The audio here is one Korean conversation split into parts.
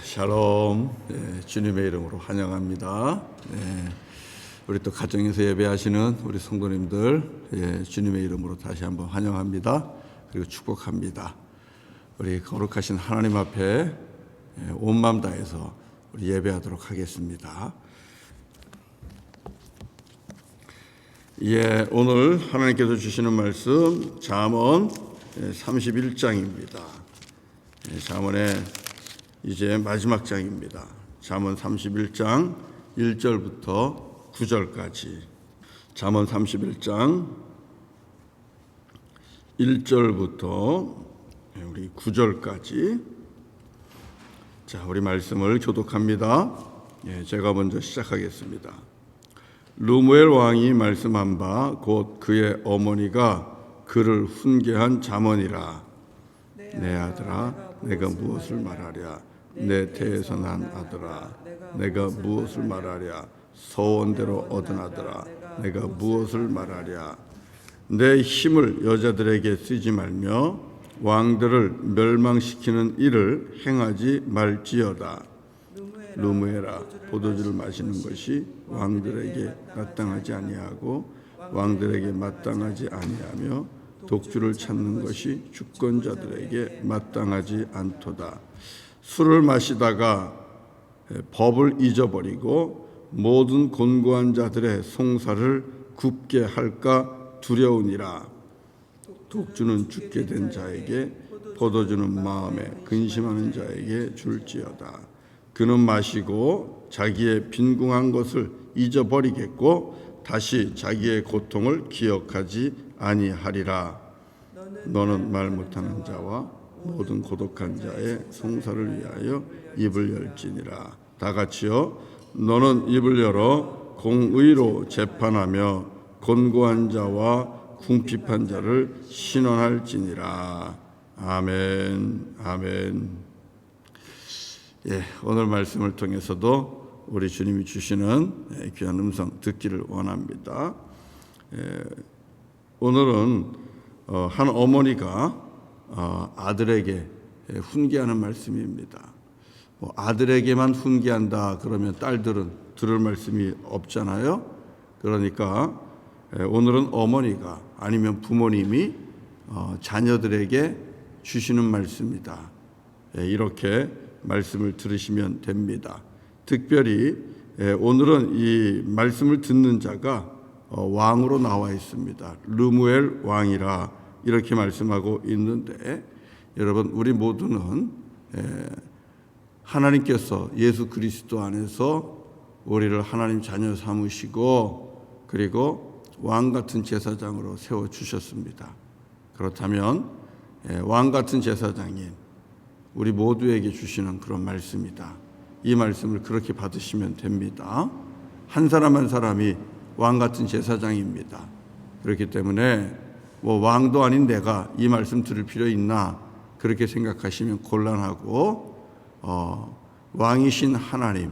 샬롬. 주님의 이름으로 환영합니다. 우리 또 가정에서 예배하시는 우리 성도님들, 주님의 이름으로 다시 한번 환영합니다. 그리고 축복합니다. 우리 거룩하신 하나님 앞에 온 마음 다해서 우리 예배하도록 하겠습니다. 오늘 하나님께서 주시는 말씀 잠언 31장입니다. 잠언의 이제 마지막 장입니다. 잠언 31장 1절부터 9절까지. 잠언 31장 1절부터 우리 9절까지. 자, 우리 말씀을 교독합니다. 제가 먼저 시작하겠습니다. 르무엘 왕이 말씀한 바 곧 그의 어머니가 그를 훈계한 잠언이라. 내 아들아, 내가 무엇을 말하랴? 내 태에서 난 아들아, 내가 무엇을 말하랴? 소원대로 얻은 아들아, 내가 무엇을 말하랴? 내 힘을 여자들에게 쓰지 말며 왕들을 멸망시키는 일을 행하지 말지어다. 르무엘아, 포도주를 마시는 것이 왕들에게 마땅하지 아니하고 왕들에게 마땅하지 아니하며 독주를 찾는 것이 주권자들에게 마땅하지 않도다. 술을 마시다가 법을 잊어버리고 모든 곤고한 자들의 송사를 굽게 할까 두려우니라. 독주는 죽게 된 자에게, 포도주는 마음에 근심하는 자에게 줄지어다. 그는 마시고 자기의 빈궁한 것을 잊어버리겠고 다시 자기의 고통을 기억하지 아니하리라. 너는 말 못하는 자와 모든 고독한 자의 송사를 위하여 입을 열지니라. 다 같이요. 너는 입을 열어 공의로 재판하며 곤고한 자와 궁핍한 자를 신원할지니라. 아멘. 아멘. 오늘 말씀을 통해서도 우리 주님이 주시는 귀한 음성 듣기를 원합니다. 오늘은 한 어머니가 아들에게 훈계하는 말씀입니다. 아들에게만 훈계한다 그러면 딸들은 들을 말씀이 없잖아요. 그러니까 오늘은 어머니가 아니면 부모님이 자녀들에게 주시는 말씀이다. 이렇게 말씀을 들으시면 됩니다. 특별히 오늘은 이 말씀을 듣는 자가 왕으로 나와 있습니다. 르무엘 왕이라 이렇게 말씀하고 있는데, 여러분 우리 모두는 하나님께서 예수 그리스도 안에서 우리를 하나님 자녀 삼으시고 그리고 왕 같은 제사장으로 세워주셨습니다. 그렇다면 왕 같은 제사장인 우리 모두에게 주시는 그런 말씀이다. 이 말씀을 그렇게 받으시면 됩니다. 한 사람 한 사람이 왕 같은 제사장입니다. 그렇기 때문에 왕도 아닌 내가 이 말씀 들을 필요 있나 그렇게 생각하시면 곤란하고, 왕이신 하나님,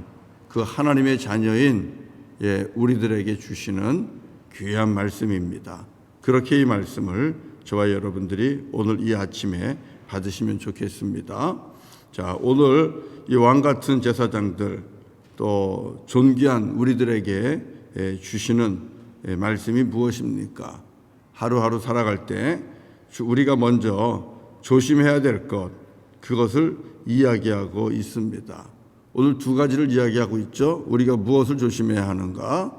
그 하나님의 자녀인 우리들에게 주시는 귀한 말씀입니다. 그렇게 이 말씀을 저와 여러분들이 오늘 이 아침에 받으시면 좋겠습니다. 자, 오늘 이 왕 같은 제사장들 또 존귀한 우리들에게 주시는 말씀이 무엇입니까? 하루하루 살아갈 때 우리가 먼저 조심해야 될 것, 그것을 이야기하고 있습니다. 오늘 두 가지를 이야기하고 있죠. 우리가 무엇을 조심해야 하는가?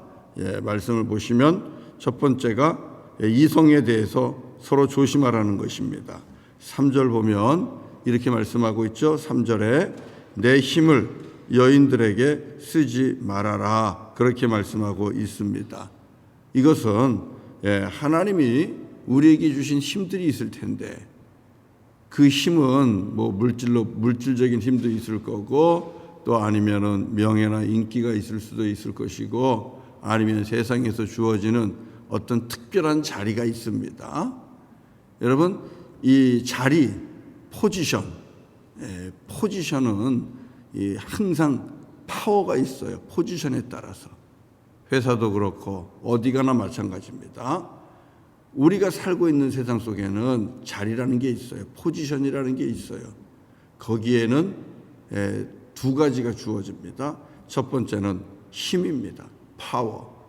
말씀을 보시면 첫 번째가 이성에 대해서 서로 조심하라는 것입니다. 3절 보면 이렇게 말씀하고 있죠. 3절에 내 힘을 여인들에게 쓰지 말아라. 그렇게 말씀하고 있습니다. 이것은 하나님이 우리에게 주신 힘들이 있을 텐데 그 힘은 물질적인 힘도 있을 거고 또 아니면은 명예나 인기가 있을 수도 있을 것이고 아니면 세상에서 주어지는 어떤 특별한 자리가 있습니다. 여러분 이 자리, 포지션은 항상 파워가 있어요. 포지션에 따라서. 회사도 그렇고 어디 가나 마찬가지입니다. 우리가 살고 있는 세상 속에는 자리라는 게 있어요. 포지션이라는 게 있어요. 거기에는 두 가지가 주어집니다. 첫 번째는 힘입니다. 파워.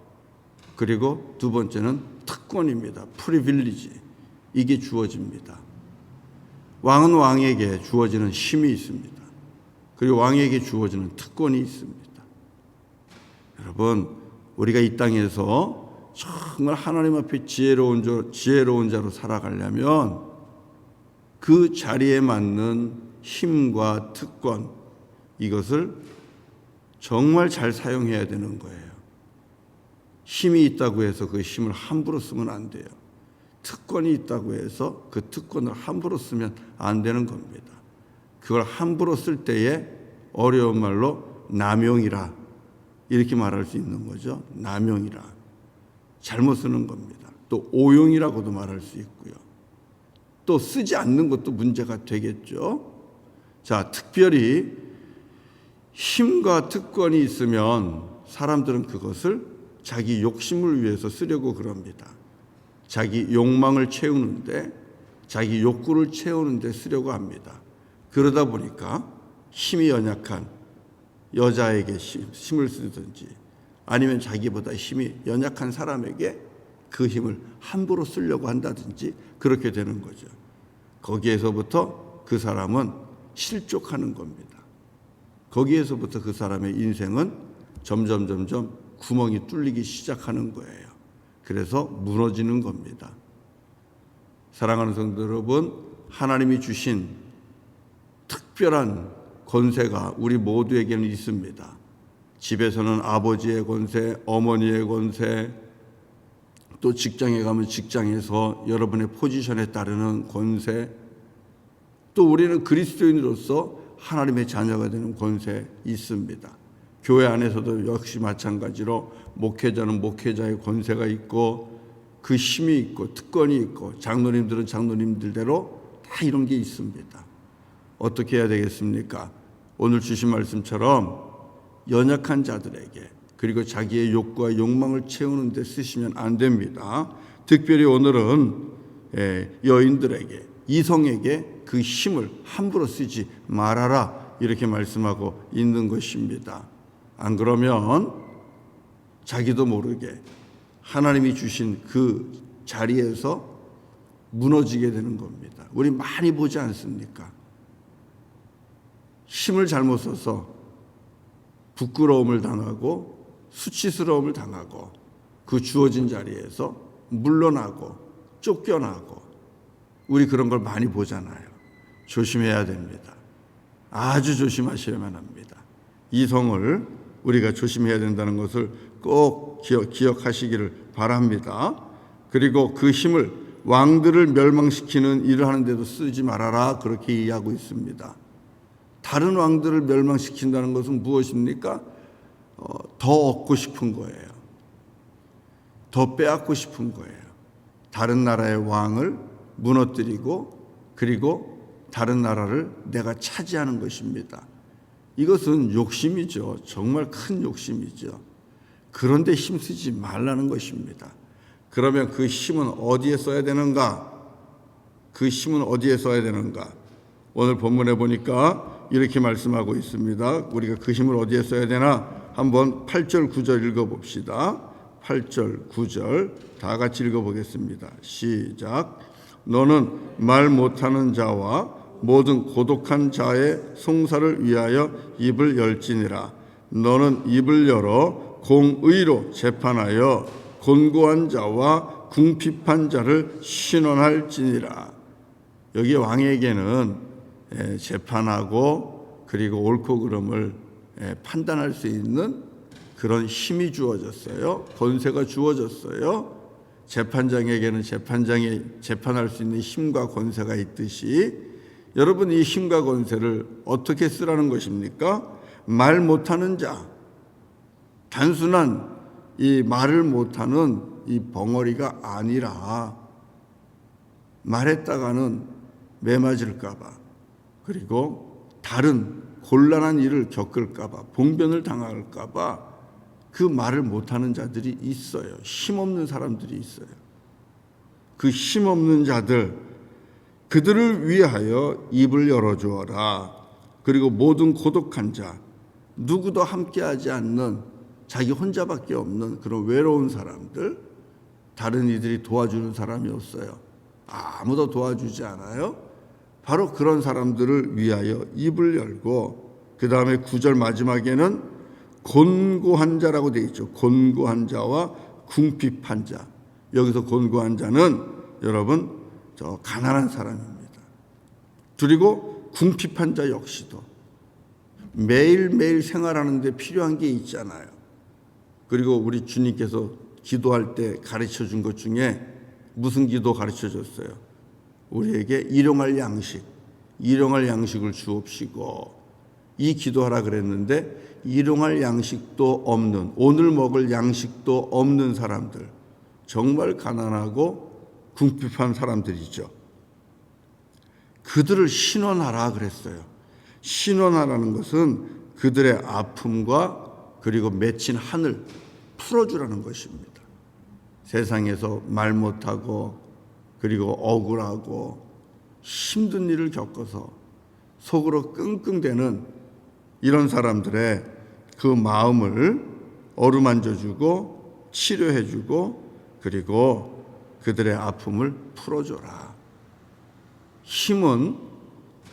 그리고 두 번째는 특권입니다. 프리빌리지. 이게 주어집니다. 왕은 왕에게 주어지는 힘이 있습니다. 그리고 왕에게 주어지는 특권이 있습니다. 여러분, 우리가 이 땅에서 정말 하나님 앞에 지혜로운 자로 살아가려면 그 자리에 맞는 힘과 특권, 이것을 정말 잘 사용해야 되는 거예요. 힘이 있다고 해서 그 힘을 함부로 쓰면 안 돼요. 특권이 있다고 해서 그 특권을 함부로 쓰면 안 되는 겁니다. 그걸 함부로 쓸 때에 어려운 말로 남용이라 이렇게 말할 수 있는 거죠. 남용이라. 잘못 쓰는 겁니다. 또 오용이라고도 말할 수 있고요. 또 쓰지 않는 것도 문제가 되겠죠. 자, 특별히 힘과 특권이 있으면 사람들은 그것을 자기 욕심을 위해서 쓰려고 그럽니다. 자기 욕망을 채우는데, 자기 욕구를 채우는데 쓰려고 합니다. 그러다 보니까 힘이 연약한 여자에게 힘을 쓰든지 아니면 자기보다 힘이 연약한 사람에게 그 힘을 함부로 쓰려고 한다든지 그렇게 되는 거죠. 거기에서부터 그 사람은 실족하는 겁니다. 거기에서부터 그 사람의 인생은 점점 구멍이 뚫리기 시작하는 거예요. 그래서 무너지는 겁니다. 사랑하는 성도 여러분, 하나님이 주신 특별한 권세가 우리 모두에게는 있습니다. 집에서는 아버지의 권세, 어머니의 권세, 또 직장에 가면 직장에서 여러분의 포지션에 따르는 권세, 또 우리는 그리스도인으로서 하나님의 자녀가 되는 권세 있습니다. 교회 안에서도 역시 마찬가지로 목회자는 목회자의 권세가 있고 그 힘이 있고 특권이 있고 장로님들은 장로님들대로 다 이런 게 있습니다. 어떻게 해야 되겠습니까? 오늘 주신 말씀처럼 연약한 자들에게 그리고 자기의 욕구와 욕망을 채우는 데 쓰시면 안 됩니다. 특별히 오늘은 여인들에게, 이성에게 그 힘을 함부로 쓰지 말아라 이렇게 말씀하고 있는 것입니다. 안 그러면 자기도 모르게 하나님이 주신 그 자리에서 무너지게 되는 겁니다. 우리 많이 보지 않습니까? 힘을 잘못 써서 부끄러움을 당하고 수치스러움을 당하고 그 주어진 자리에서 물러나고 쫓겨나고 우리 그런 걸 많이 보잖아요. 조심해야 됩니다. 아주 조심하셔야만 합니다. 이성을 우리가 조심해야 된다는 것을 꼭 기억하시기를 바랍니다. 그리고 그 힘을 왕들을 멸망시키는 일을 하는데도 쓰지 말아라 그렇게 이해하고 있습니다. 다른 왕들을 멸망시킨다는 것은 무엇입니까? 더 얻고 싶은 거예요. 더 빼앗고 싶은 거예요. 다른 나라의 왕을 무너뜨리고 그리고 다른 나라를 내가 차지하는 것입니다. 이것은 욕심이죠. 정말 큰 욕심이죠. 그런데 힘쓰지 말라는 것입니다. 그러면 그 힘은 어디에 써야 되는가? 그 힘은 어디에 써야 되는가? 오늘 본문에 보니까 이렇게 말씀하고 있습니다. 우리가 그 힘을 어디에 써야 되나? 한번 8절 9절 읽어봅시다. 8절 9절 다 같이 읽어보겠습니다. 시작. 너는 말 못하는 자와 모든 고독한 자의 송사를 위하여 입을 열지니라. 너는 입을 열어 공의로 재판하여 곤고한 자와 궁핍한 자를 신원할지니라. 여기 왕에게는 재판하고 그리고 옳고 그름을 판단할 수 있는 그런 힘이 주어졌어요. 권세가 주어졌어요. 재판장에게는 재판할 수 있는 힘과 권세가 있듯이 여러분 이 힘과 권세를 어떻게 쓰라는 것입니까? 말 못하는 자, 단순한 이 말을 못하는 이 벙어리가 아니라 말했다가는 매맞을까 봐 그리고 다른 곤란한 일을 겪을까 봐 봉변을 당할까 봐 그 말을 못하는 자들이 있어요. 힘없는 사람들이 있어요. 그 힘없는 자들 그들을 위하여 입을 열어주어라. 그리고 모든 고독한 자, 누구도 함께하지 않는 자기 혼자밖에 없는 그런 외로운 사람들, 다른 이들이 도와주는 사람이 없어요. 아무도 도와주지 않아요. 바로 그런 사람들을 위하여 입을 열고, 그 다음에 9절 마지막에는 곤고한 자라고 되어 있죠. 곤고한 자와 궁핍한 자. 여기서 곤고한 자는 여러분 저 가난한 사람입니다. 그리고 궁핍한 자 역시도 매일매일 생활하는 데 필요한 게 있잖아요. 그리고 우리 주님께서 기도할 때 가르쳐 준 것 중에 무슨 기도 가르쳐 줬어요? 우리에게 일용할 양식을 주옵시고, 이 기도하라 그랬는데 일용할 양식도 없는, 오늘 먹을 양식도 없는 사람들, 정말 가난하고 궁핍한 사람들이죠. 그들을 신원하라 그랬어요. 신원하라는 것은 그들의 아픔과 그리고 맺힌 한을 풀어주라는 것입니다. 세상에서 말 못하고 그리고 억울하고 힘든 일을 겪어서 속으로 끙끙대는 이런 사람들의 그 마음을 어루만져주고 치료해주고 그리고 그들의 아픔을 풀어줘라. 힘은,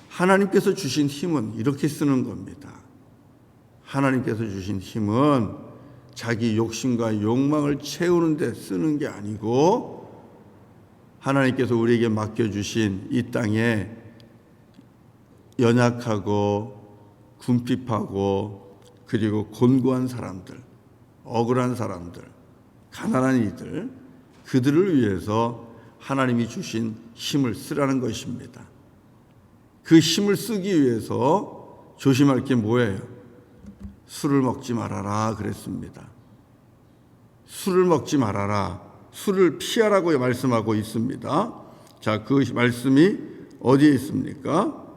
하나님께서 주신 힘은 이렇게 쓰는 겁니다. 하나님께서 주신 힘은 자기 욕심과 욕망을 채우는 데 쓰는 게 아니고, 하나님께서 우리에게 맡겨주신 이 땅에 연약하고 궁핍하고 그리고 곤고한 사람들, 억울한 사람들, 가난한 이들, 그들을 위해서 하나님이 주신 힘을 쓰라는 것입니다. 그 힘을 쓰기 위해서 조심할 게 뭐예요? 술을 먹지 말아라 그랬습니다. 술을 먹지 말아라, 술을 피하라고 말씀하고 있습니다. 자, 그 말씀이 어디에 있습니까?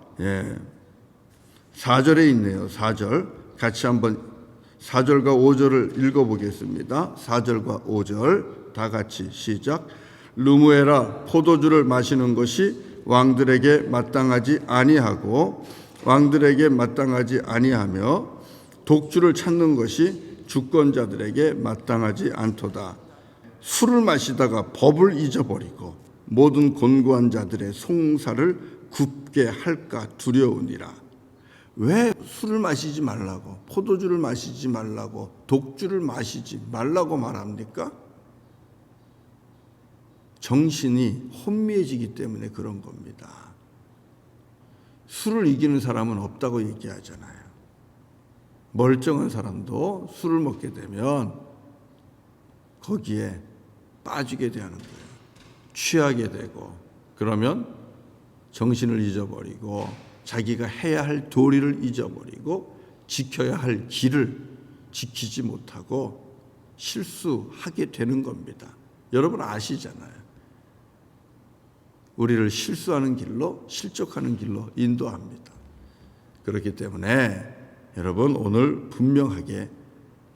4절에 있네요. 4절 같이 한번 4절과 5절을 읽어보겠습니다. 4절과 5절 다 같이 시작. 르무에라, 포도주를 마시는 것이 왕들에게 마땅하지 아니하고 왕들에게 마땅하지 아니하며 독주를 찾는 것이 주권자들에게 마땅하지 않도다. 술을 마시다가 법을 잊어버리고 모든 곤고한 자들의 송사를 굽게 할까 두려우니라. 왜 술을 마시지 말라고, 포도주를 마시지 말라고, 독주를 마시지 말라고 말합니까? 정신이 혼미해지기 때문에 그런 겁니다. 술을 이기는 사람은 없다고 얘기하잖아요. 멀쩡한 사람도 술을 먹게 되면 거기에 빠지게 되는 거예요. 취하게 되고, 그러면 정신을 잊어버리고 자기가 해야 할 도리를 잊어버리고 지켜야 할 길을 지키지 못하고 실수하게 되는 겁니다. 여러분 아시잖아요. 우리를 실수하는 길로, 실족하는 길로 인도합니다. 그렇기 때문에 여러분 오늘 분명하게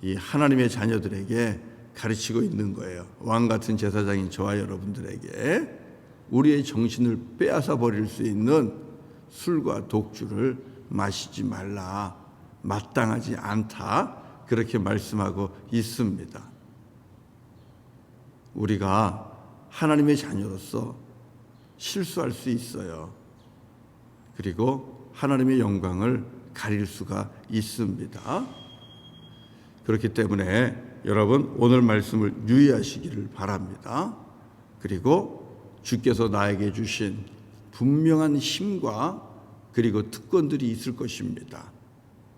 이 하나님의 자녀들에게 가르치고 있는 거예요. 왕 같은 제사장인 저와 여러분들에게 우리의 정신을 빼앗아 버릴 수 있는 술과 독주를 마시지 말라, 마땅하지 않다, 그렇게 말씀하고 있습니다. 우리가 하나님의 자녀로서 실수할 수 있어요. 그리고 하나님의 영광을 가릴 수가 있습니다. 그렇기 때문에 여러분 오늘 말씀을 유의하시기를 바랍니다. 그리고 주께서 나에게 주신 분명한 힘과 그리고 특권들이 있을 것입니다.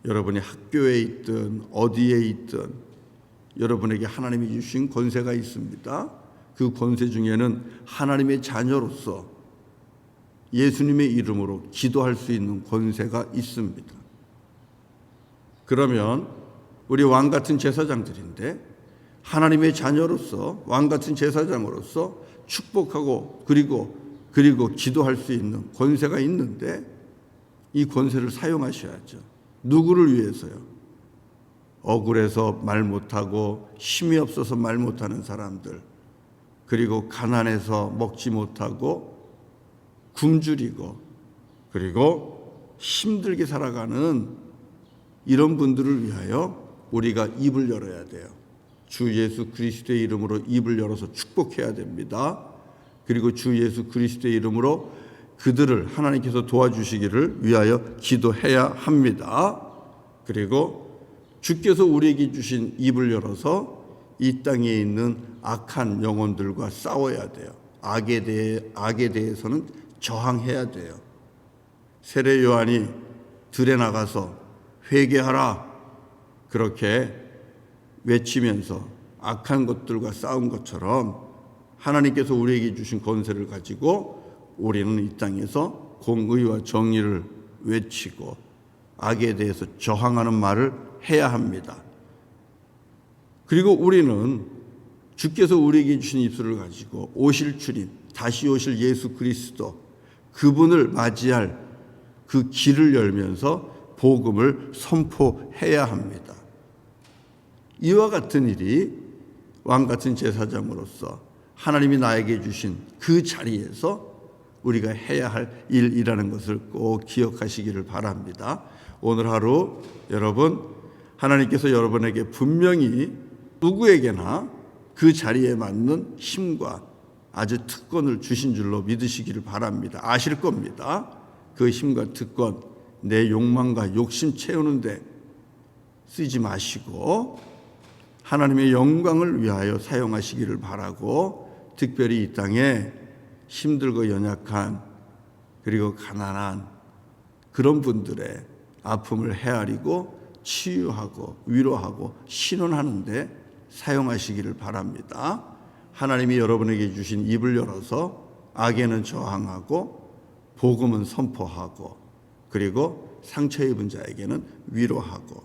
여러분이 학교에 있든 어디에 있든 여러분에게 하나님이 주신 권세가 있습니다. 그 권세 중에는 하나님의 자녀로서 예수님의 이름으로 기도할 수 있는 권세가 있습니다. 그러면 우리 왕 같은 제사장들인데 하나님의 자녀로서 왕 같은 제사장으로서 축복하고 그리고 기도할 수 있는 권세가 있는데 이 권세를 사용하셔야죠. 누구를 위해서요? 억울해서 말 못하고 힘이 없어서 말 못하는 사람들, 그리고 가난해서 먹지 못하고 굶주리고 그리고 힘들게 살아가는 이런 분들을 위하여 우리가 입을 열어야 돼요. 주 예수 그리스도의 이름으로 입을 열어서 축복해야 됩니다. 그리고 주 예수 그리스도의 이름으로 그들을 하나님께서 도와주시기를 위하여 기도해야 합니다. 그리고 주께서 우리에게 주신 입을 열어서 이 땅에 있는 악한 영혼들과 싸워야 돼요. 악에 대해서는 저항해야 돼요. 세례 요한이 들에 나가서 회개하라 그렇게 외치면서 악한 것들과 싸운 것처럼 하나님께서 우리에게 주신 권세를 가지고 우리는 이 땅에서 공의와 정의를 외치고 악에 대해서 저항하는 말을 해야 합니다. 그리고 우리는 주께서 우리에게 주신 입술을 가지고 오실 주님, 다시 오실 예수 그리스도, 그분을 맞이할 그 길을 열면서 복음을 선포해야 합니다. 이와 같은 일이 왕같은 제사장으로서 하나님이 나에게 주신 그 자리에서 우리가 해야 할 일이라는 것을 꼭 기억하시기를 바랍니다. 오늘 하루 여러분, 하나님께서 여러분에게 분명히 누구에게나 그 자리에 맞는 힘과 아주 특권을 주신 줄로 믿으시기를 바랍니다. 아실 겁니다. 그 힘과 특권, 내 욕망과 욕심 채우는데 쓰지 마시고 하나님의 영광을 위하여 사용하시기를 바라고, 특별히 이 땅에 힘들고 연약한 그리고 가난한 그런 분들의 아픔을 헤아리고 치유하고 위로하고 신원하는 데 사용하시기를 바랍니다. 하나님이 여러분에게 주신 입을 열어서 악에는 저항하고 복음은 선포하고, 그리고 상처 입은 자에게는 위로하고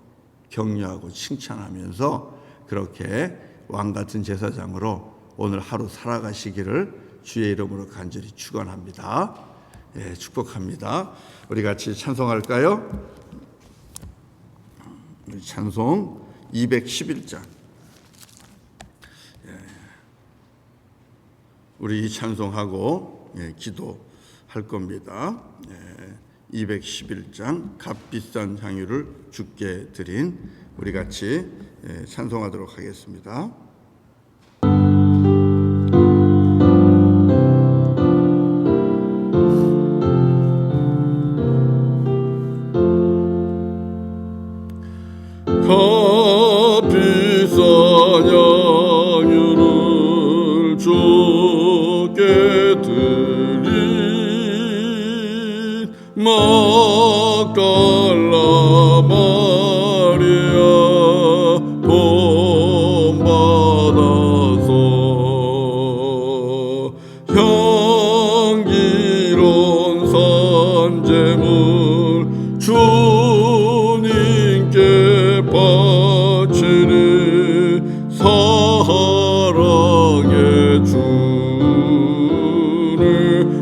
격려하고 칭찬하면서 그렇게 왕같은 제사장으로 오늘 하루 살아가시기를 주의 이름으로 간절히 축원합니다. 예, 축복합니다. 우리 같이 찬송할까요? 찬송 211장. 예, 우리 찬송하고 기도할 겁니다. 211장 값비싼 향유를 주께 드린, 우리 같이 찬송하도록 하겠습니다. 값비싼 향유를 주께 드린 막달라 마리아 본받아서 향기로운 산제물 주님께 바치는 사랑의 주를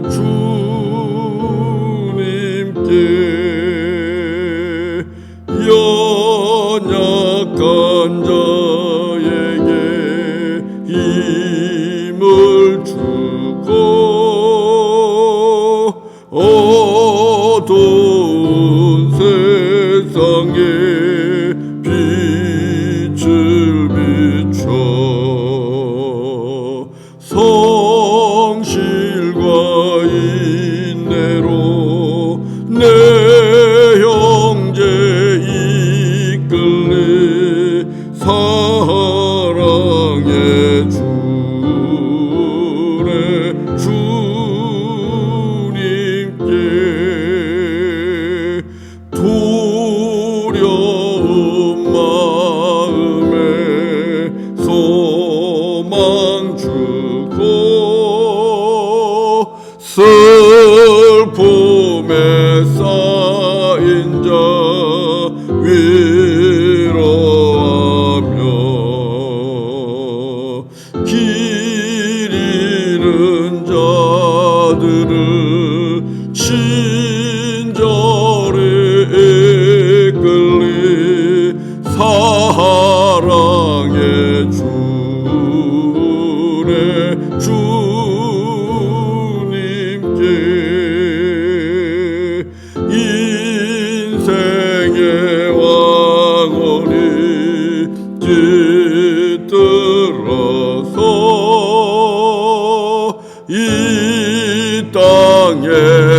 주님께 연약한 자에게 힘을 주고 어두운 세상에 빛을 비춰 성실과 인내로 내 형제 이끌리 사랑의 주의 주님께 두려운 마음에 소망 주고 슬픔에 쌓인 자 위로하며 길 잃은 자들을 친절히 이끌리 사랑의 주의 주님께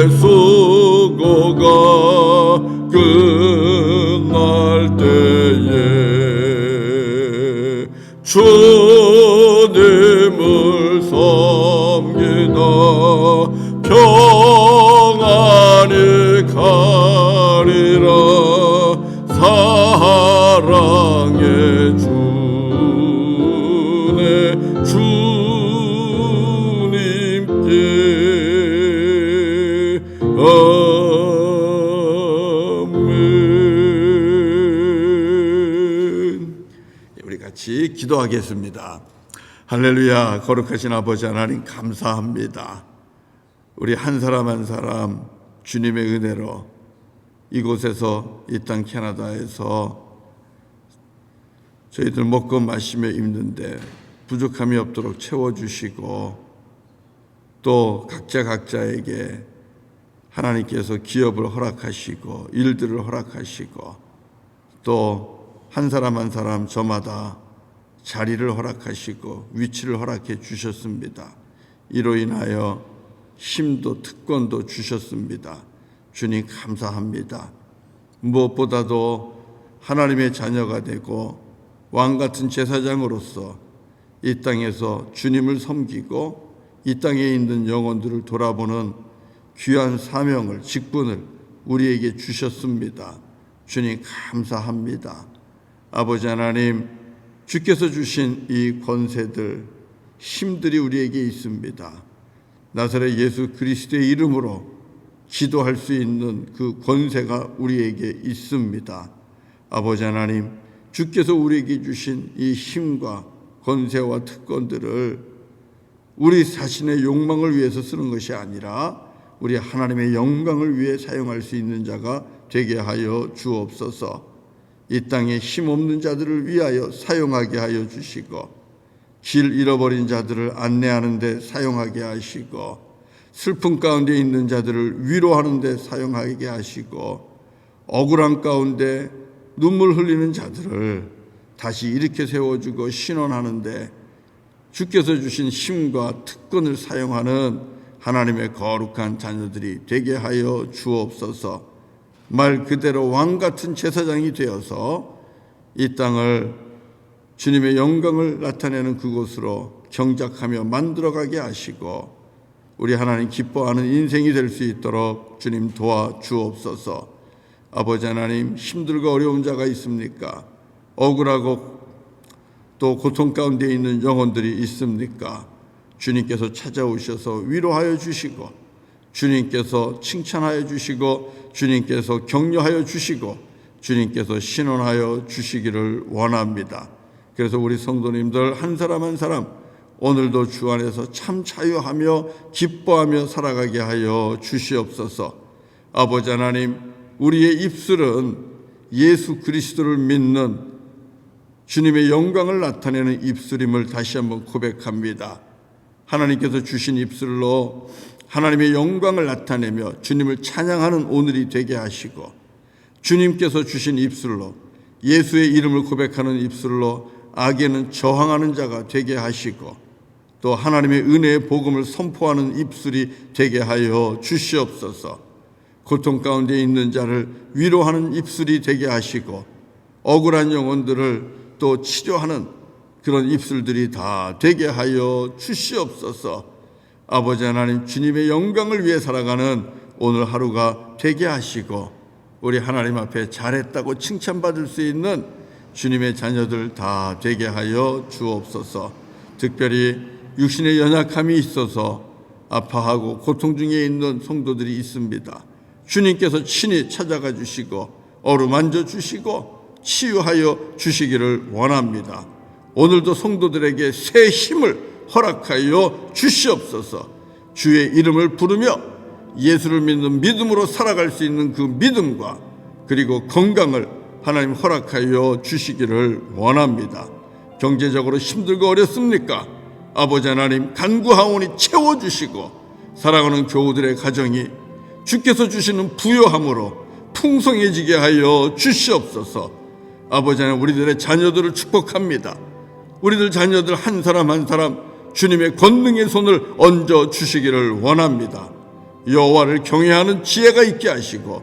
수고가 끝날 때에 주님을 섬기다 평안히 가리라. 사랑의 주내 주님께 아멘. 우리 같이 기도하겠습니다. 할렐루야. 거룩하신 아버지 하나님 감사합니다. 우리 한 사람 한 사람 주님의 은혜로 이곳에서 이 땅 캐나다에서 저희들 먹고 마시며 입는데 부족함이 없도록 채워주시고 또 각자에게 하나님께서 기업을 허락하시고 일들을 허락하시고 또 한 사람 한 사람 저마다 자리를 허락하시고 위치를 허락해 주셨습니다. 이로 인하여 힘도 특권도 주셨습니다. 주님 감사합니다. 무엇보다도 하나님의 자녀가 되고 왕같은 제사장으로서 이 땅에서 주님을 섬기고 이 땅에 있는 영혼들을 돌아보는 귀한 사명을, 직분을 우리에게 주셨습니다. 주님 감사합니다. 아버지 하나님, 주께서 주신 이 권세들, 힘들이 우리에게 있습니다. 나사렛 예수 그리스도의 이름으로 기도할 수 있는 그 권세가 우리에게 있습니다. 아버지 하나님, 주께서 우리에게 주신 이 힘과 권세와 특권들을 우리 자신의 욕망을 위해서 쓰는 것이 아니라 우리 하나님의 영광을 위해 사용할 수 있는 자가 되게 하여 주옵소서. 이 땅에 힘없는 자들을 위하여 사용하게 하여 주시고 길 잃어버린 자들을 안내하는 데 사용하게 하시고 슬픔 가운데 있는 자들을 위로하는 데 사용하게 하시고 억울한 가운데 눈물 흘리는 자들을 다시 일으켜 세워주고 신원하는 데 주께서 주신 힘과 특권을 사용하는 하나님의 거룩한 자녀들이 되게 하여 주옵소서. 말 그대로 왕같은 제사장이 되어서 이 땅을 주님의 영광을 나타내는 그곳으로 경작하며 만들어가게 하시고 우리 하나님 기뻐하는 인생이 될 수 있도록 주님 도와주옵소서. 아버지 하나님, 힘들고 어려운 자가 있습니까? 억울하고 또 고통 가운데 있는 영혼들이 있습니까? 주님께서 찾아오셔서 위로하여 주시고 주님께서 칭찬하여 주시고 주님께서 격려하여 주시고 주님께서 신원하여 주시기를 원합니다. 그래서 우리 성도님들 한 사람 한 사람 오늘도 주 안에서 참 자유하며 기뻐하며 살아가게 하여 주시옵소서. 아버지 하나님, 우리의 입술은 예수 그리스도를 믿는 주님의 영광을 나타내는 입술임을 다시 한번 고백합니다. 하나님께서 주신 입술로 하나님의 영광을 나타내며 주님을 찬양하는 오늘이 되게 하시고 주님께서 주신 입술로 예수의 이름을 고백하는 입술로 악에는 저항하는 자가 되게 하시고 또 하나님의 은혜의 복음을 선포하는 입술이 되게 하여 주시옵소서. 고통 가운데 있는 자를 위로하는 입술이 되게 하시고 억울한 영혼들을 또 치료하는 그런 입술들이 다 되게 하여 주시옵소서. 아버지 하나님, 주님의 영광을 위해 살아가는 오늘 하루가 되게 하시고 우리 하나님 앞에 잘했다고 칭찬받을 수 있는 주님의 자녀들 다 되게 하여 주옵소서. 특별히 육신의 연약함이 있어서 아파하고 고통 중에 있는 성도들이 있습니다. 주님께서 친히 찾아가 주시고 어루만져 주시고 치유하여 주시기를 원합니다. 오늘도 성도들에게 새 힘을 허락하여 주시옵소서. 주의 이름을 부르며 예수를 믿는 믿음으로 살아갈 수 있는 그 믿음과 그리고 건강을 하나님 허락하여 주시기를 원합니다. 경제적으로 힘들고 어렵습니까? 아버지 하나님, 간구하오니 채워주시고 사랑하는 교우들의 가정이 주께서 주시는 부요함으로 풍성해지게 하여 주시옵소서. 아버지 하나님, 우리들의 자녀들을 축복합니다. 우리들 자녀들 한 사람 한 사람 주님의 권능의 손을 얹어 주시기를 원합니다. 여호와를 경외하는 지혜가 있게 하시고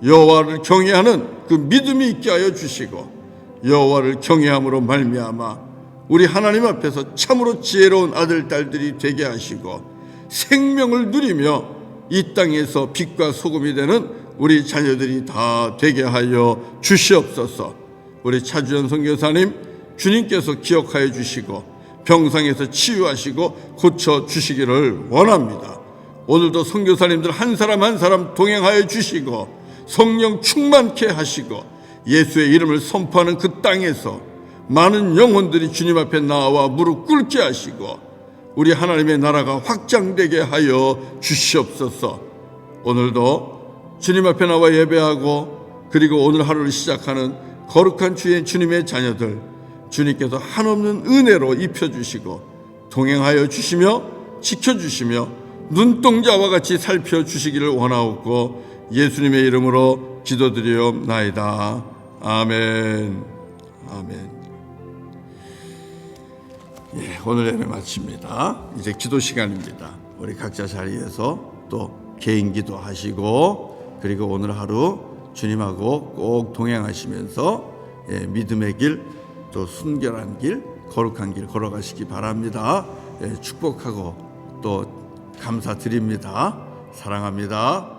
여호와를 경외하는 그 믿음이 있게 하여 주시고 여호와를 경외함으로 말미암아 우리 하나님 앞에서 참으로 지혜로운 아들 딸들이 되게 하시고 생명을 누리며 이 땅에서 빛과 소금이 되는 우리 자녀들이 다 되게 하여 주시옵소서. 우리 차주연 선교사님 주님께서 기억하여 주시고 병상에서 치유하시고 고쳐주시기를 원합니다. 오늘도 선교사님들 한 사람 한 사람 동행하여 주시고 성령 충만케 하시고 예수의 이름을 선포하는 그 땅에서 많은 영혼들이 주님 앞에 나와 무릎 꿇게 하시고 우리 하나님의 나라가 확장되게 하여 주시옵소서. 오늘도 주님 앞에 나와 예배하고 그리고 오늘 하루를 시작하는 거룩한 주님의 자녀들 주님께서 한없는 은혜로 입혀주시고 동행하여 주시며 지켜주시며 눈동자와 같이 살펴주시기를 원하옵고 예수님의 이름으로 기도드리옵나이다. 아멘. 아멘. 예, 오늘 예배 마칩니다. 이제 기도 시간입니다. 우리 각자 자리에서 또 개인 기도하시고 그리고 오늘 하루 주님하고 꼭 동행하시면서 믿음의 길, 또 순결한 길, 거룩한 길 걸어가시기 바랍니다. 축복하고 또 감사드립니다. 사랑합니다.